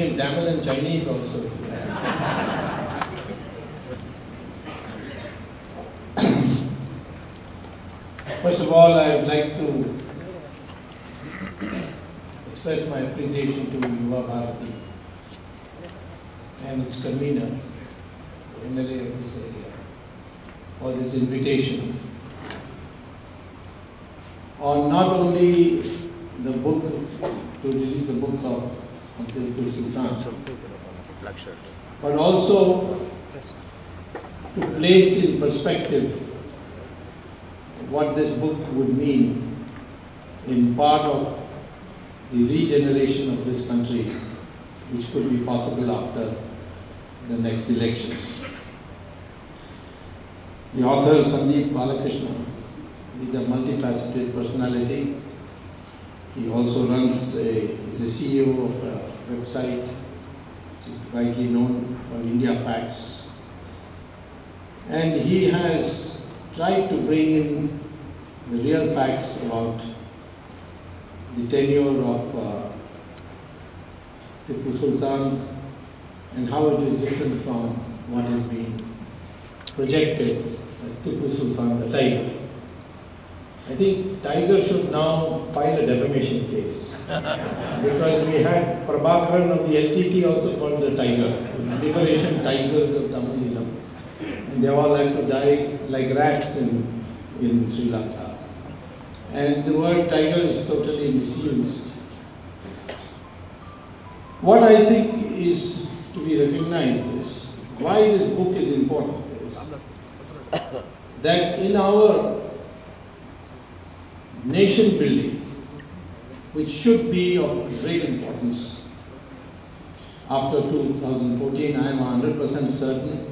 in Tamil and Chinese also. First of all, I would like to express my appreciation to Yuva Bharati and its convener, MLA of this area, for this invitation on not only the book, to release the book of Tipu Sultan, but also to place in perspective what this book would mean in part of the regeneration of this country, which could be possible after the next elections. The author, Sandeep Balakrishna, is a multifaceted personality. He also is the CEO of a website which is widely known for India Facts. And he has tried to bring in the real facts about the tenure of Tipu Sultan and how it is different from what is being projected as Tipu Sultan the Tiger. I think Tiger should now file a defamation case because we had Prabhakaran of the LTT also called the Tiger, Liberation Tigers of Tamil Nadu, and they all had to die like rats in Sri Lanka. And the word tiger is totally misused. What I think is to be recognized is why this book is important is that in our nation building, which should be of great importance after 2014, I am 100% certain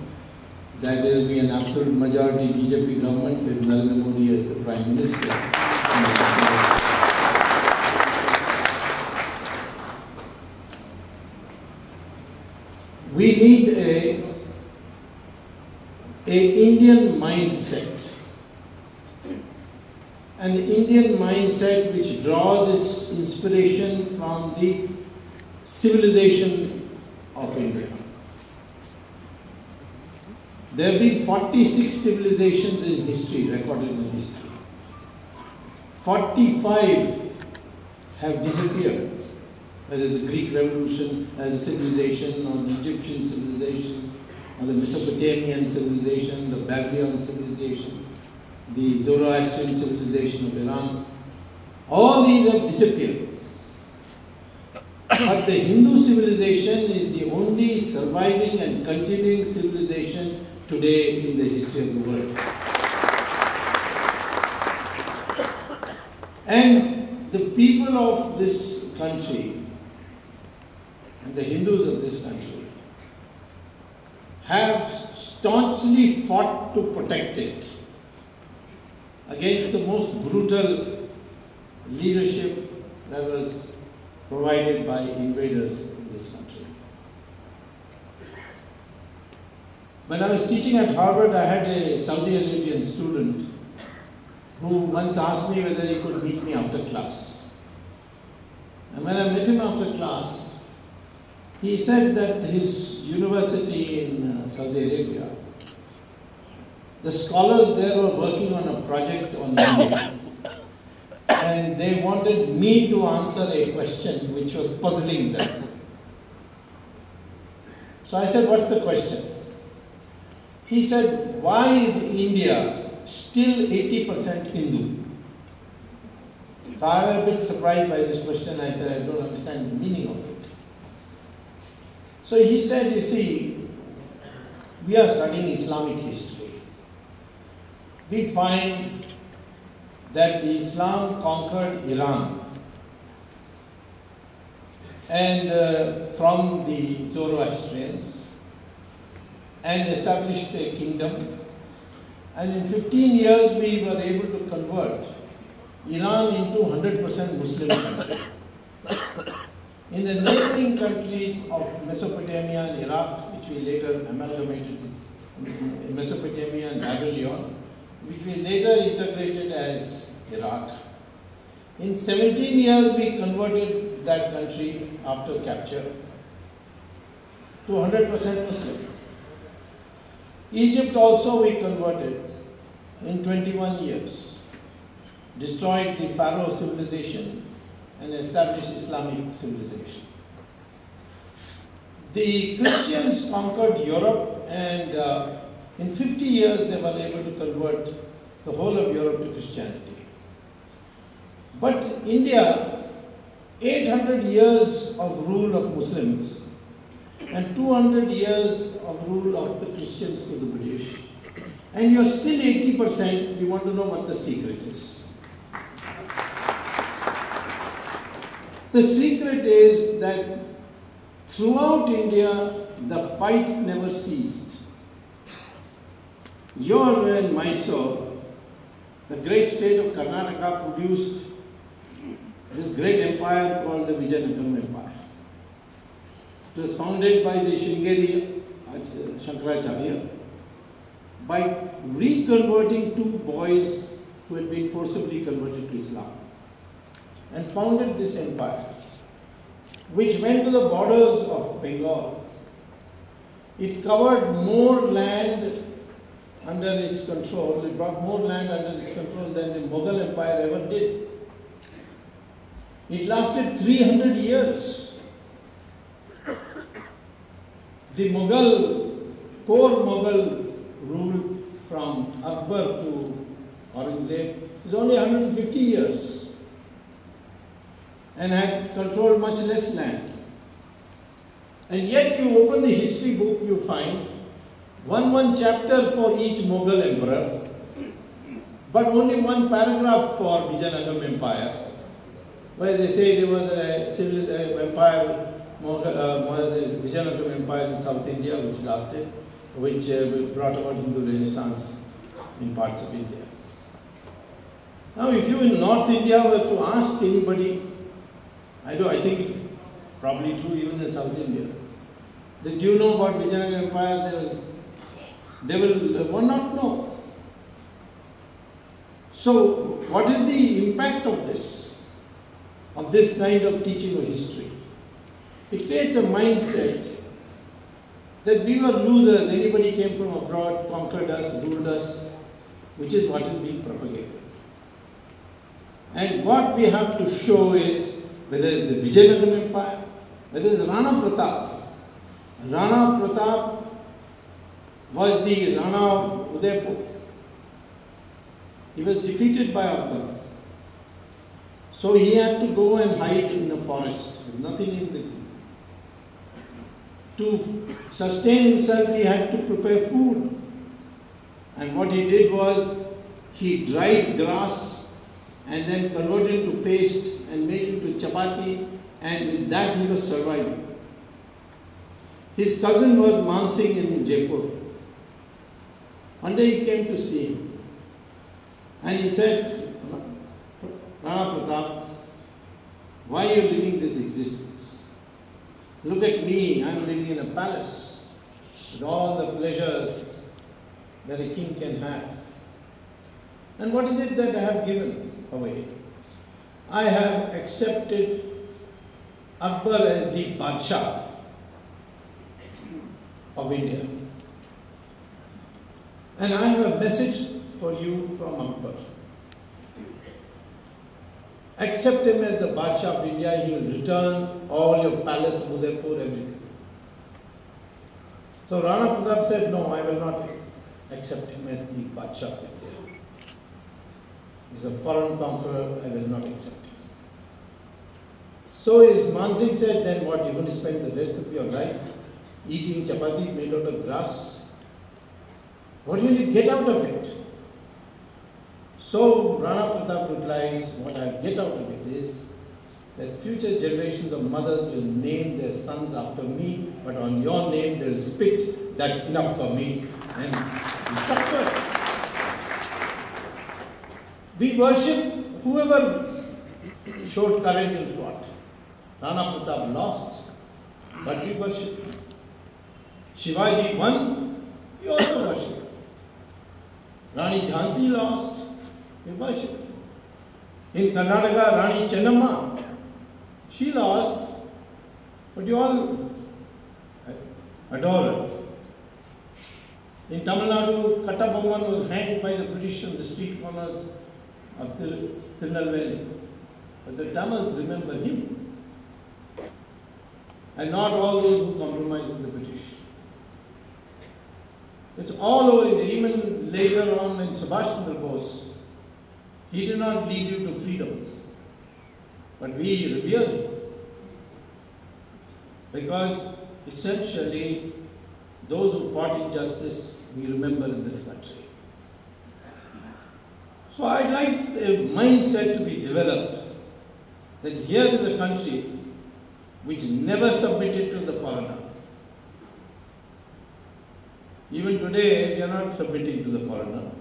that there will be an absolute majority BJP government with Narendra Modi as the Prime Minister. We need a Indian mindset. An Indian mindset which draws its inspiration from the civilization of India. There have been 46 civilizations in history, recorded in history. 45 have disappeared. There is the Greek Revolution as a civilization, or the Egyptian civilization, or the Mesopotamian civilization, the Babylonian civilization, the Zoroastrian civilization of Iran. All these have disappeared. But the Hindu civilization is the only surviving and continuing civilization today in the history of the world. And the people of this country and the Hindus of this country have staunchly fought to protect it against the most brutal leadership that was provided by invaders in this country. When I was teaching at Harvard, I had a Saudi Arabian student who once asked me whether he could meet me after class. And when I met him after class, he said that his university in Saudi Arabia, the scholars there were working on a project on India. And they wanted me to answer a question which was puzzling them. So I said, what's the question? He said, why is India still 80% Hindu? So I was a bit surprised by this question. I said, I don't understand the meaning of it. So he said, you see, we are studying Islamic history. We find that the Islam conquered Iran and from the Zoroastrians and established a kingdom, and in 15 years we were able to convert Iran into 100% Muslim country. In the neighboring countries of Mesopotamia and Iraq, which we later amalgamated, Mesopotamia and Babylon, which we later integrated as Iraq. In 17 years we converted that country after capture, to 100% Muslim. Egypt also we converted in 21 years, destroyed the Pharaoh civilization and established Islamic civilization. The Christians conquered Europe, and in 50 years they were able to convert the whole of Europe to Christianity. But India, 800 years of rule of Muslims and 200 years of rule of the Christians to the British, and you're still 80%, we want to know what the secret is. The secret is that throughout India, the fight never ceased. You're in Mysore, the great state of Karnataka produced this great empire called the Vijayanagara Empire. It was founded by the Shringeri Shankaracharya by reconverting two boys who had been forcibly converted to Islam, and founded this empire, which went to the borders of Bengal. It covered more land under its control, it brought more land under its control than the Mughal Empire ever did. It lasted 300 years. The core Mughal rule from Akbar to Aurangzeb is only 150 years and had controlled much less land. And yet you open the history book, you find one chapter for each Mughal emperor, but only one paragraph for Vijayanagara Empire, where they say there was a civil empire, Vijayanagara Empire in South India, which lasted, which brought about Hindu Renaissance in parts of India. Now, if you in North India were to ask anybody, I think probably true even in South India, that do you know about Vijayanagara Empire? They will not know. So, what is the impact of this kind of teaching of history? It creates a mindset that we were losers, anybody came from abroad, conquered us, ruled us, which is what is being propagated. And what we have to show is, whether it's the Vijayanagara Empire, whether it's Rana Pratap. Rana Pratap was the Rana of Udaipur. He was defeated by Akbar. So he had to go and hide in the forest, with nothing in the king. To sustain himself, he had to prepare food. And what he did was, he dried grass and then converted it to paste and made it into chapati, and with that he was surviving. His cousin was Mansingh in Jaipur. One day he came to see him and he said, Rana Pratap, why are you living this existence? Look at me, I'm living in a palace with all the pleasures that a king can have. And what is it that I have given away? I have accepted Akbar as the Badshah of India. And I have a message for you from Akbar. Accept him as the Badshah of India, he will return all your palace of Udaipur, everything. So Rana Pratap said, no, I will not accept him as the Badshah of India. He's a foreign conqueror, I will not accept him. So his Mansingh said, then what, you're going to spend the rest of your life eating chapatis made out of grass? What will you get out of it? So Rana Pratap replies, what I get out of it is that future generations of mothers will name their sons after me, but on your name they'll spit, that's enough for me. And he stuck to it. We worship whoever showed courage and fought. Rana Pratap lost, but we worship him. Shivaji won, we also worship him. Rani Jhansi lost, we worship him. In Karnataka, Rani Chennamma, she lost, but you all adorer. In Tamil Nadu, Kattabomman was hanged by the British on the street corners of Tirunelveli. But the Tamils remember him. And not all those who compromised with the British. It's all over India. Even later on in Subhash Chandra Bose, he did not lead you to freedom. But we revere him. Because essentially, those who fought injustice, we remember in this country. So I'd like a mindset to be developed that here is a country which never submitted to the foreigner. Even today, we are not submitting to the foreigner.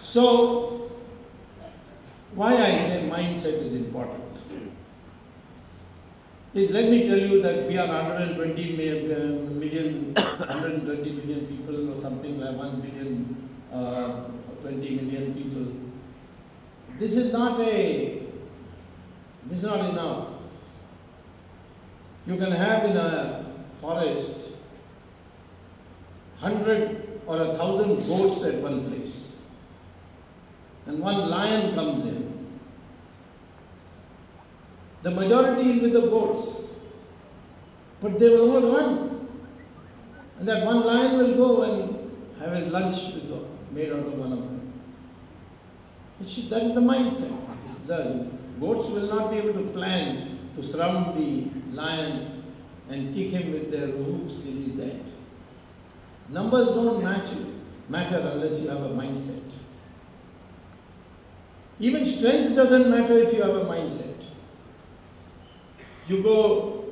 So, why I say mindset is important is, let me tell you that we are 120 million people, or something like 1 billion, 20 million people. This is not enough. You can have in a forest 100 or 1,000 goats at one place, and one lion comes in. The majority is with the goats, but they will all run. And that one lion will go and have his lunch made out of one of them. That is the mindset. The goats will not be able to plan to surround the lion and kick him with their hoofs till he is dead. Numbers don't matter unless you have a mindset. Even strength doesn't matter if you have a mindset. You go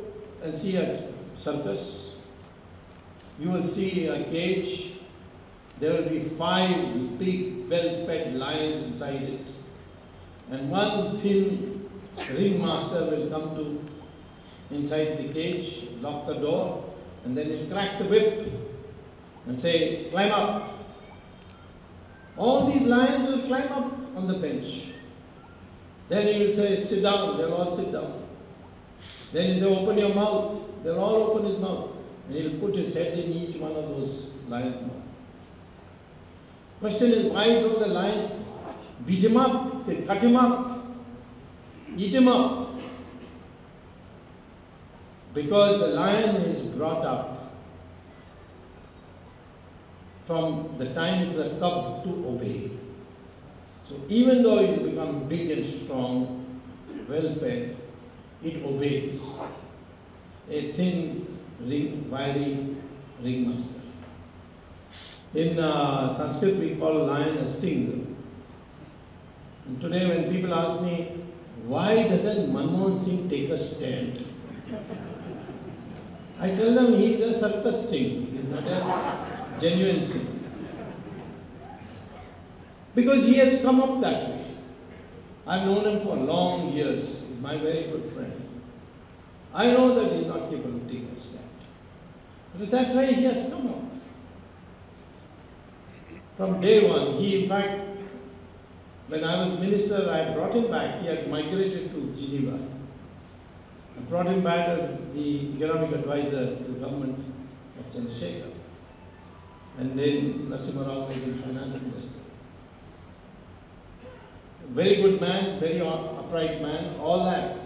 and see a circus, you will see a cage, there will be 5 big, well-fed lions inside it, and one thin ringmaster will come to inside the cage, lock the door, and then he'll crack the whip and say, climb up. All these lions will climb up on the bench. Then he will say, sit down, they'll all sit down. Then he says, open your mouth. They'll all open his mouth. And he'll put his head in each one of those lions' mouth. Question is, why don't the lions beat him up, they cut him up, eat him up? Because the lion is brought up from the time it's a cub to obey. So even though it's become big and strong, well-fed, it obeys a thin, wiry ringmaster. In Sanskrit, we call a lion a Singh. And today, when people ask me, why doesn't Manmohan Singh take a stand? I tell them he's a circus Singh, he's not a genuine Singh. Because he has come up that way. I've known him for long years. He's my very good friend. I know that he's not capable of taking a stand. But that's why he has come up. From day one, he, in fact, when I was minister, I brought him back. He had migrated to Geneva. I brought him back as the economic advisor to the government of Chandrasekhar. And then Narasimha Rao made him finance minister. Very good man, very upright man, all that.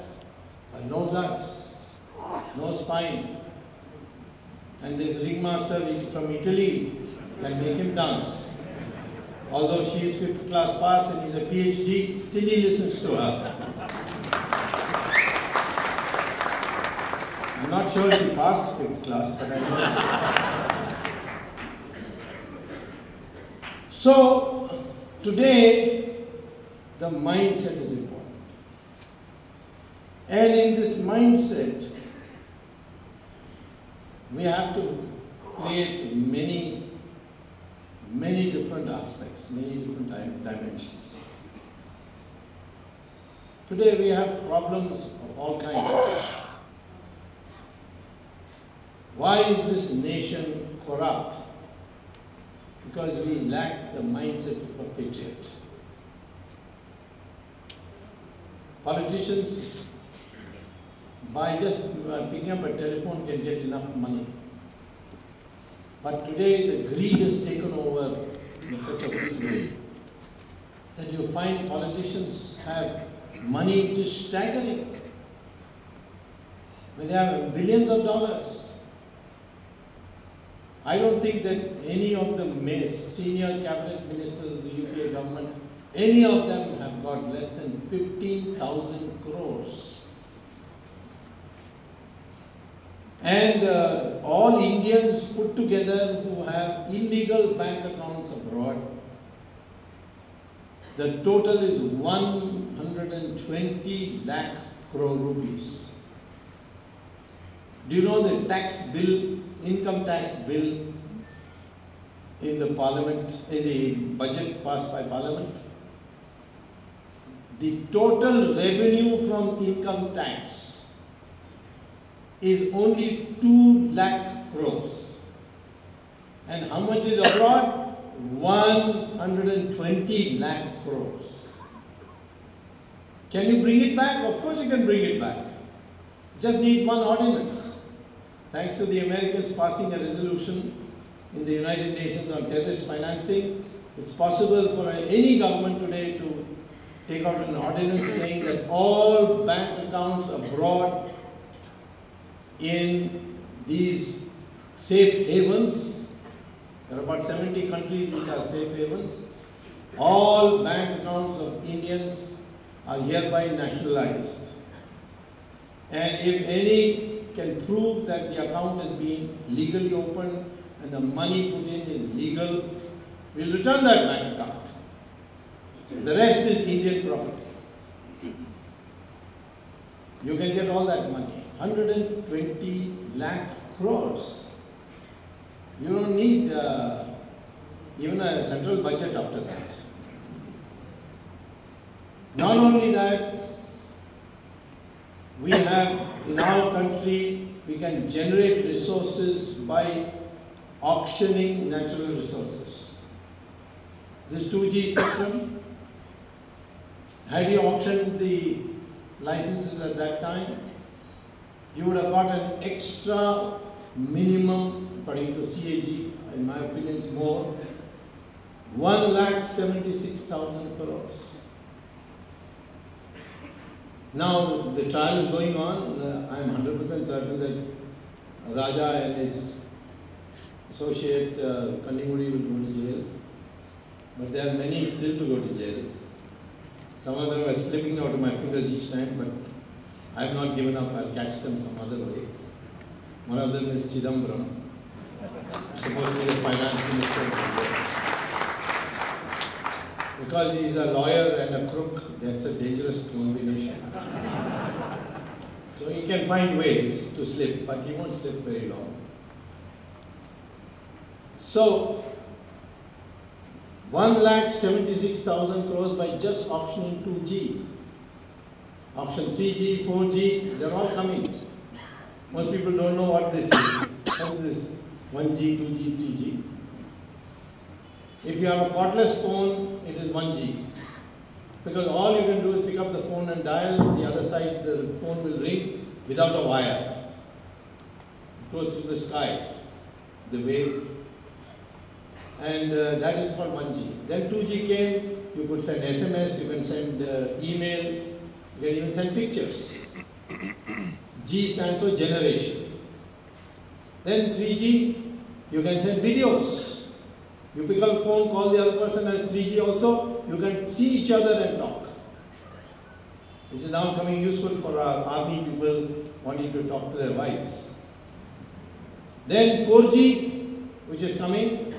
But no guts, no spine. And this ringmaster from Italy can make him dance. Although she is 5th class pass and he's a PhD, still he listens to her. I'm not sure she passed 5th class, but I know. So, today, the mindset is important. And in this mindset, we have to create many different aspects, many different dimensions. Today we have problems of all kinds. Why is this nation corrupt? Because we lack the mindset of a patriot. politicians, by just picking up a telephone, can get enough money. But today the greed has taken over in such a big way that you find politicians have money which is staggering. When they have billions of dollars. I don't think that any of the senior cabinet ministers of the UPA government, any of them have got less than 15,000 crores. And all Indians put together who have illegal bank accounts abroad, the total is 120 lakh crore rupees. Do you know the tax bill, income tax bill in the parliament, in the budget passed by parliament? The total revenue from income tax is only 2 lakh crores. And how much is abroad? 120 lakh crores. Can you bring it back? Of course you can bring it back. Just needs one ordinance. Thanks to the Americans passing a resolution in the United Nations on terrorist financing, it's possible for any government today to take out an ordinance saying that all bank accounts abroad in these safe havens, there are about 70 countries which are safe havens, all bank accounts of Indians are hereby nationalized. And if any can prove that the account has been legally opened and the money put in is legal, we'll return that bank account. The rest is Indian property. You can get all that money. 120 lakh crores. You don't need even a central budget after that. Not only that, we have in our country, we can generate resources by auctioning natural resources. This 2G spectrum, had you auctioned the licenses at that time, you would have got an extra minimum, according to CAG, in my opinion is more, 1,76,000 crores. Now the trial is going on. I am 100% certain that Raja and his associate Kannimudi will go to jail. But there are many still to go to jail. Some of them are slipping out of my fingers each time, but I have not given up. I'll catch them some other way. One of them is Chidambaram, supposed to be the finance minister of India. Because he is a lawyer and a crook, that's a dangerous combination. So he can find ways to slip, but he won't slip very long. So, 1,76,000 crores by just auctioning 2G. Auction 3G, 4G, they're all coming. Most people don't know what this is. What is this? 1G, 2G, 3G. If you have a cordless phone, it is 1G. Because all you can do is pick up the phone and dial, the other side the phone will ring without a wire. It goes through the sky, the wave. And that is called 1G. Then 2G came, you could send SMS, you can send email, you can even send pictures. G stands for generation. Then 3G, you can send videos. You pick up a phone, call the other person as 3G also, you can see each other and talk. Which is now coming useful for our army people wanting to talk to their wives. Then 4G, which is coming,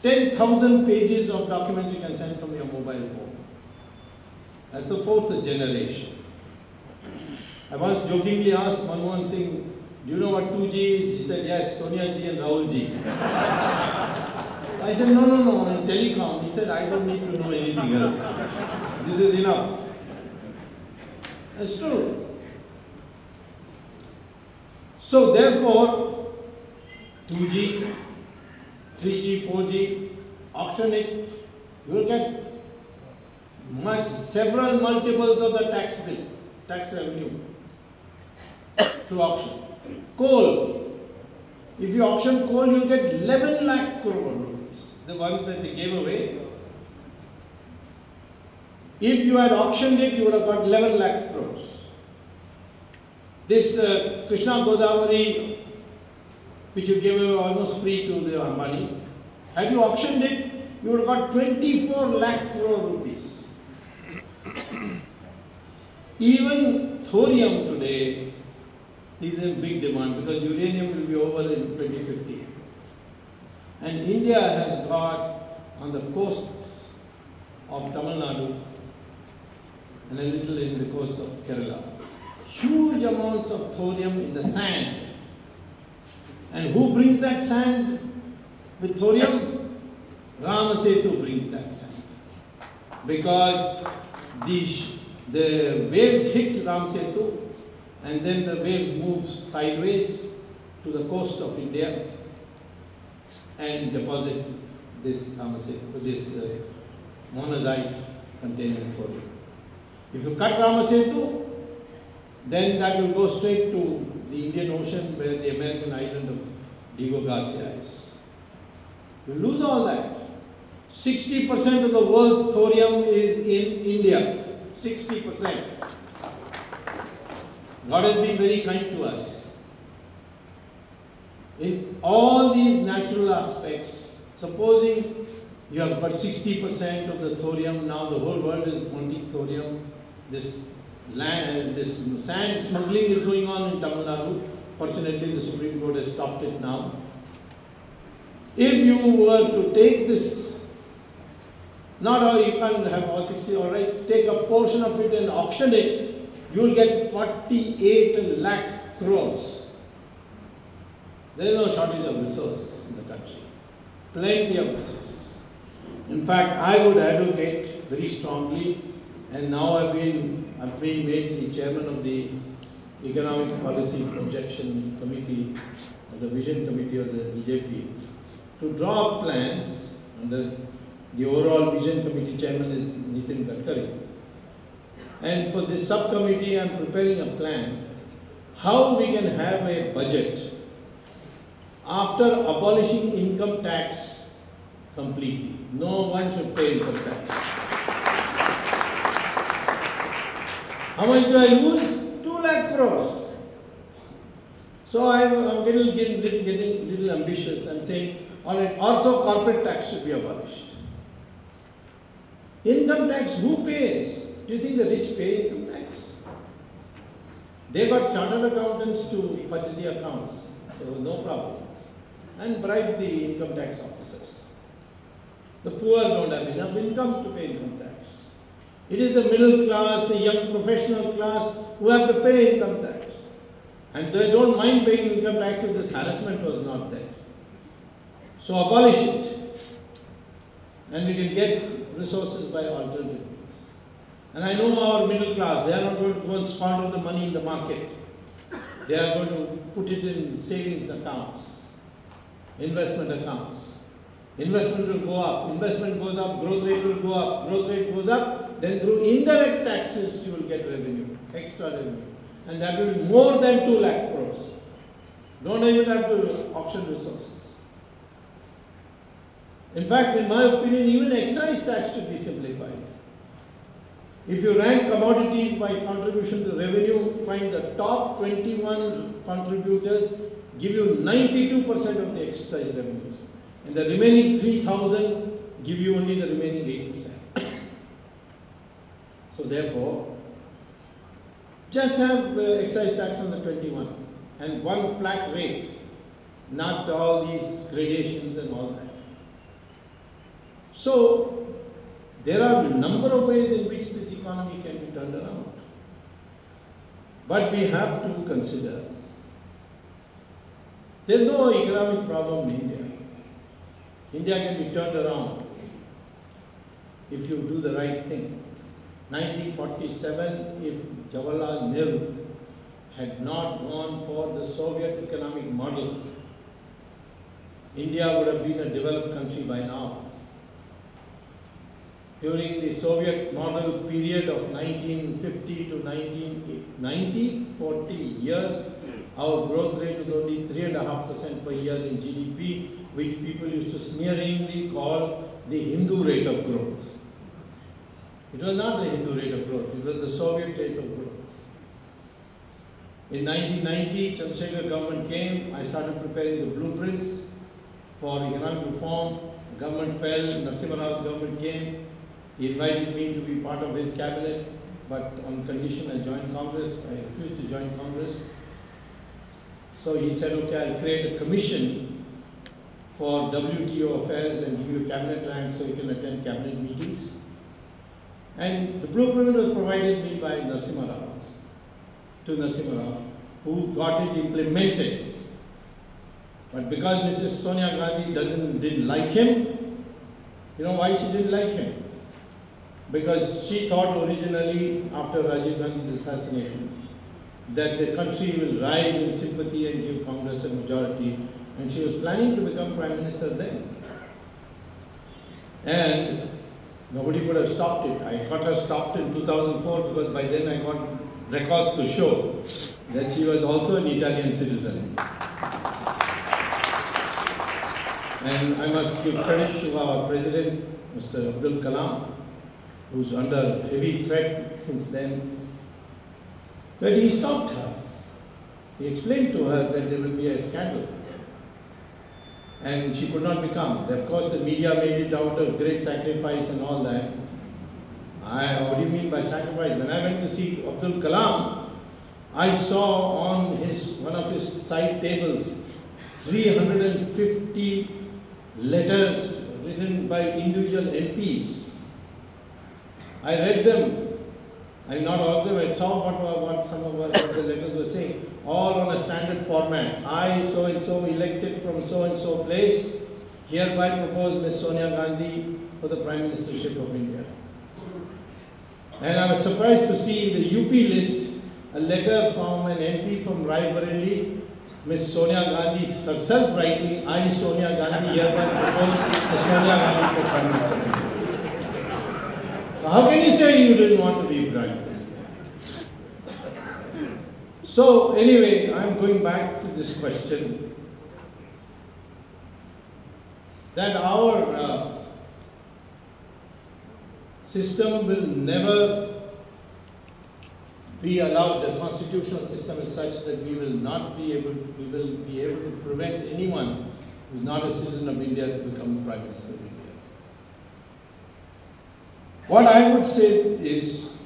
10,000 pages of documents you can send from your mobile phone. That's the fourth generation. I once jokingly asked Manmohan Singh, do you know what 2G is? He said, yes, Sonia Ji and Rahul Ji. I said, no, on Telecom. He said, I don't need to know anything else. This is enough. That's true. So therefore, 2G, 3G, 4G, auction it, you will get several multiples of the tax bill, tax revenue through auction. Coal. If you auction coal, you get 11 lakh crore rupees, the one that they gave away. If you had auctioned it, you would have got 11 lakh crores. This Krishna Godavari, which you gave away almost free to the Ambanis, had you auctioned it, you would have got 24 lakh crore rupees. Even thorium today is in big demand because uranium will be over in 2050. And India has got on the coasts of Tamil Nadu and a little in the coast of Kerala, huge amounts of thorium in the sand. And who brings that sand with thorium? Rana brings that sand. Because the waves hit Ram Setu and then the waves move sideways to the coast of India and deposit this monazite containing thorium. If you cut Ramasetu, then that will go straight to the Indian Ocean where the American island of Diego Garcia is. You lose all that. 60% of the world's thorium is in India. 60%. God has been very kind to us. In all these natural aspects, supposing you have got 60% of the thorium, now the whole world is wanting thorium. This sand smuggling is going on in Tamil Nadu. Fortunately, the Supreme Court has stopped it now. If you were to take this, not all, you can't have all 60, all right, take a portion of it and auction it, you will get 48 lakh crores. There is no shortage of resources in the country. Plenty of resources. In fact, I would advocate very strongly, and now I've been made the chairman of the Economic Policy Projection Committee, or the Vision Committee of the BJP, to draw up plans, and the overall Vision Committee chairman is Nitin Gadkari. And for this subcommittee, I'm preparing a plan how we can have a budget after abolishing income tax completely. No one should pay income tax. How much do I lose? 2 lakh crores. So I'm getting a little ambitious. I'm saying, all right, also corporate tax should be abolished. Income tax, who pays? Do you think the rich pay income tax? They got chartered accountants to fudge the accounts, so no problem. And bribe the income tax officers. The poor don't have enough income to pay income tax. It is the middle class, the young professional class who have to pay income tax. And they don't mind paying income tax if this harassment was not there. So abolish it. And we can get resources by alternative means. And I know our middle class, they are not going to go and squander the money in the market. They are going to put it in savings accounts, investment accounts. Investment will go up, investment goes up, growth rate will go up, growth rate goes up, then through indirect taxes you will get revenue, extra revenue. And that will be more than 2 lakh crores. Don't even have to auction resources. In fact, in my opinion, even excise tax should be simplified. If you rank commodities by contribution to revenue, find the top 21 contributors give you 92% of the excise revenues. And the remaining 3,000 give you only the remaining 8%. So therefore, just have excise tax on the 21 and one flat rate, not all these gradations and all that. So there are a number of ways in which this economy can be turned around. But we have to consider, there is no economic problem in India. India can be turned around if you do the right thing. 1947, if Jawaharlal Nehru had not gone for the Soviet economic model, India would have been a developed country by now. during the Soviet model period of 1950 to 1990, 40 years, our growth rate was only 3.5% per year in GDP, which people used to sneeringly call the Hindu rate of growth. It was not the Hindu rate of growth, it was the Soviet rate of growth. In 1990, Chandrasekhar government came, I started preparing the blueprints for economic reform. The government fell, Narasimha Rao's government came. He invited me to be part of his cabinet, but on condition I joined Congress. I refused to join Congress. So he said, okay, I'll create a commission for WTO affairs and give you a cabinet rank so you can attend cabinet meetings. And the blueprint was provided me by Narasimha Rao, to Narasimha Rao, who got it implemented. But because Mrs. Sonia Gandhi didn't like him, you know why she didn't like him? Because she thought originally, after Rajiv Gandhi's assassination, that the country will rise in sympathy and give Congress a majority, and she was planning to become Prime Minister then. And nobody could have stopped it. I got her stopped in 2004 because by then I got records to show that she was also an Italian citizen. And I must give credit to our President, Mr. Abdul Kalam, who's under heavy threat since then, that he stopped her. He explained to her that there will be a scandal. And she could not become. Of course, the media made it out of great sacrifice and all that. What do you mean by sacrifice? When I went to see Abdul Kalam, I saw on one of his side tables 350 letters written by individual MPs. I read them. Not all of them. I saw what some of what the letters were saying. All on a standard format. I, so and so, elected from so and so place, hereby propose Ms. Sonia Gandhi for the Prime Ministership of India. And I was surprised to see in the UP list a letter from an MP from Rai Bareli, Ms. Sonia Gandhi herself writing, I, Sonia Gandhi, hereby propose Ms. Sonia Gandhi for Prime Minister of India. How can you say you didn't want to be Prime Minister? So anyway, I'm going back to this question that our system will never be allowed, the constitutional system is such that we will be able to prevent anyone who is not a citizen of India to become Prime Minister of India. What I would say is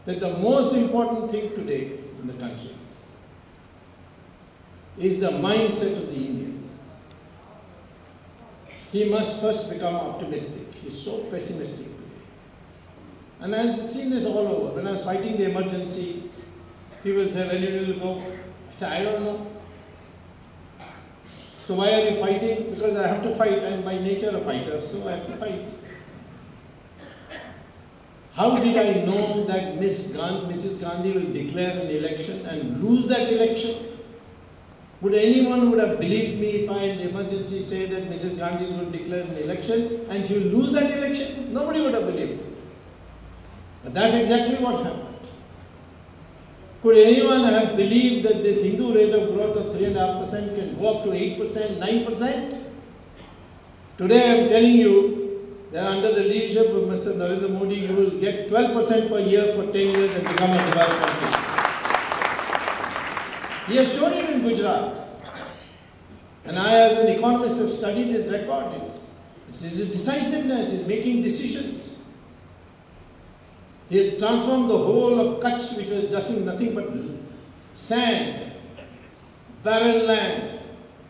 that the most important thing today in the country is the mindset of the Indian. He must first become optimistic. He's so pessimistic today. And I've seen this all over. When I was fighting the emergency, people say, where did it go? I say, I don't know. So why are you fighting? Because I have to fight. I'm by nature a fighter, so I have to fight. How did I know that Mrs. Gandhi will declare an election and lose that election? Would anyone who would have believed me if I in the emergency say that Mrs. Gandhi is going to declare an election and she will lose that election? Nobody would have believed. But that's exactly what happened. Could anyone have believed that this Hindu rate of growth of 3.5% can go up to 8%, 9%? Today I am telling you that under the leadership of Mr. Narendra Modi, you will get 12% per year for 10 years and become a developed country. He has shown it in Gujarat. And I, as an economist, have studied his recordings. It's his decisiveness, he's making decisions. He has transformed the whole of Kutch, which was just nothing but sand, barren land,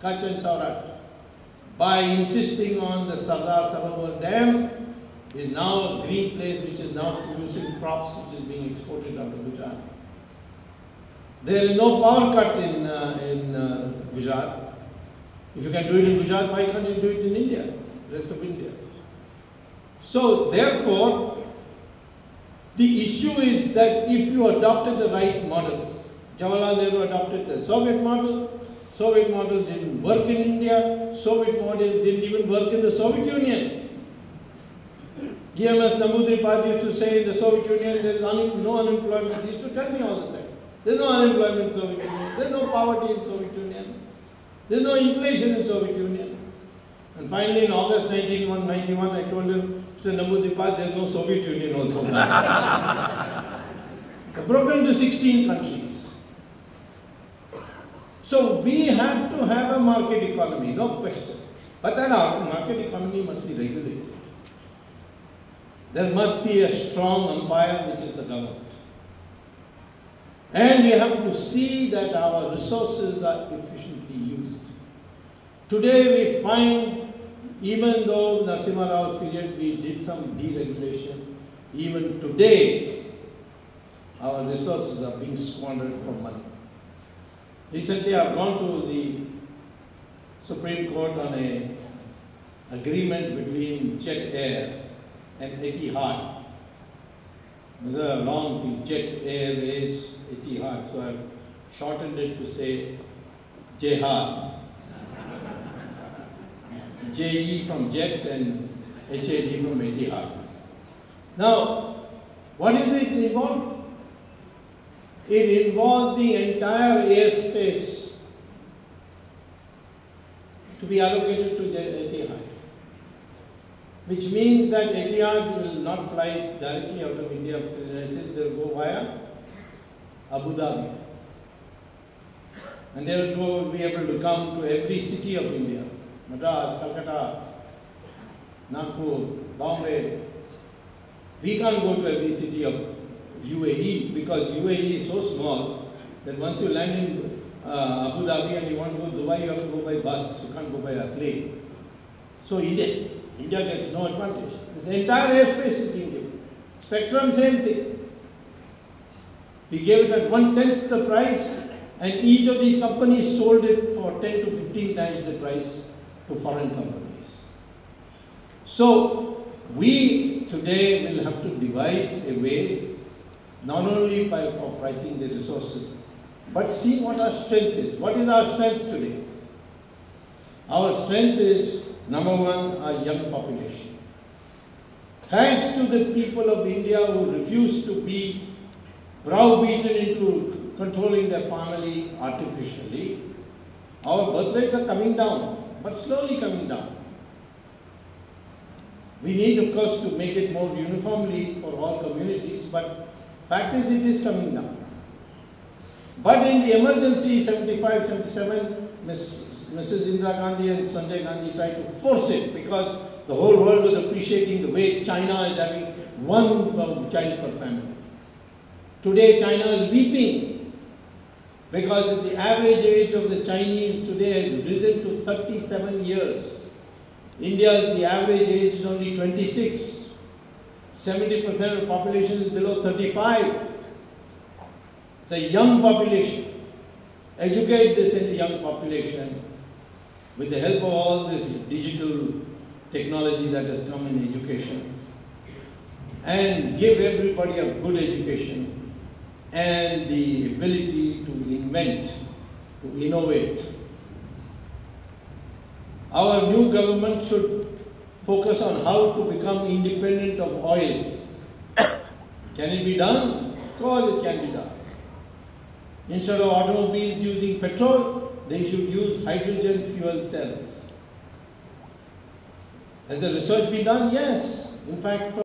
Kutch and Saurat, by insisting on the Sardar Sarovar Dam, is now a green place which is now producing crops which is being exported out of Gujarat. There is no power cut in Gujarat. If you can do it in Gujarat, why can't you do it in India, rest of India? So therefore, the issue is that if you adopted the right model, Jawaharlal Nehru adopted the Soviet model didn't work in India, Soviet model didn't even work in the Soviet Union. EMS Namboodiripad used to say in the Soviet Union there is no unemployment. He used to tell me all the time. There is no unemployment in Soviet Union. There is no poverty in Soviet Union. There is no inflation in Soviet Union. And finally in August 1991 I told him, Mr. Namboodiripad, there is no Soviet Union also. Broken into 16 countries. So we have to have a market economy, no question. But that market economy must be regulated. There must be a strong umpire, which is the government. And we have to see that our resources are efficiently used. Today we find, even though Narasimha Rao's period we did some deregulation, even today our resources are being squandered for money. Recently I have gone to the Supreme Court on an agreement between Jet Air and Etihad. There's a long thing, Jet Airways, Etihad, so I've shortened it to say Jihad. JE from Jet and HAD from Etihad. Now, what is it involved? It involves the entire airspace to be allocated to Etihad, which means that Etihad will not fly directly out of India to the United States, they will go via Abu Dhabi. And they will be able to come to every city of India, Madras, Calcutta, Nagpur, Bombay. We can't go to every city of UAE because UAE is so small that once you land in Abu Dhabi and you want to go to Dubai, you have to go by bus, you can't go by a plane. So India gets no advantage. This entire airspace is being given. Spectrum, same thing. We gave it at 1/10 the price, and each of these companies sold it for 10 to 15 times the price to foreign companies. So we today will have to devise a way not only for pricing the resources, but see what our strength is. What is our strength today? Our strength is, number one, our young population. Thanks to the people of India who refuse to be browbeaten into controlling their family artificially, our birth rates are coming down, but slowly coming down. We need, of course, to make it more uniformly for all communities, but fact is it is coming down. But in the emergency 75, 77, Mrs. Indira Gandhi and Sanjay Gandhi tried to force it because the whole world was appreciating the way China is having one child per family. Today China is weeping because the average age of the Chinese today has risen to 37 years. India's the average age is only 26. 70% of the population is below 35. It's a young population. Educate this in the young population with the help of all this digital technology that has come in education, and give everybody a good education and the ability to invent, to innovate. Our new government should focus on how to become independent of oil. Can it be done? Of course it can be done. Instead of automobiles using petrol, they should use hydrogen fuel cells. Has the research been done? Yes. In fact,